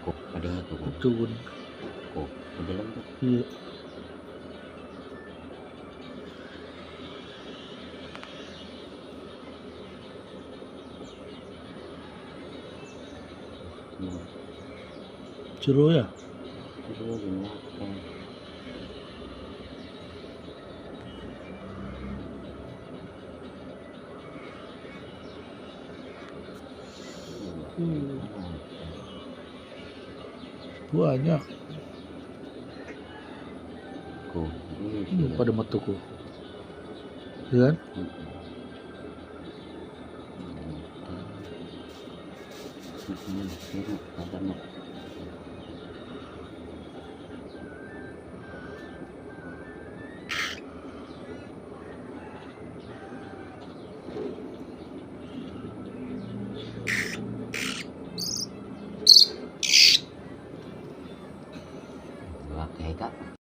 Kok ada nggak tuh? Turun. Kok ke dalam tuh? Iya. Seru ya. Itu lagi makan. Banyak. Kok Pada metuku. Ya kan? Seru, ada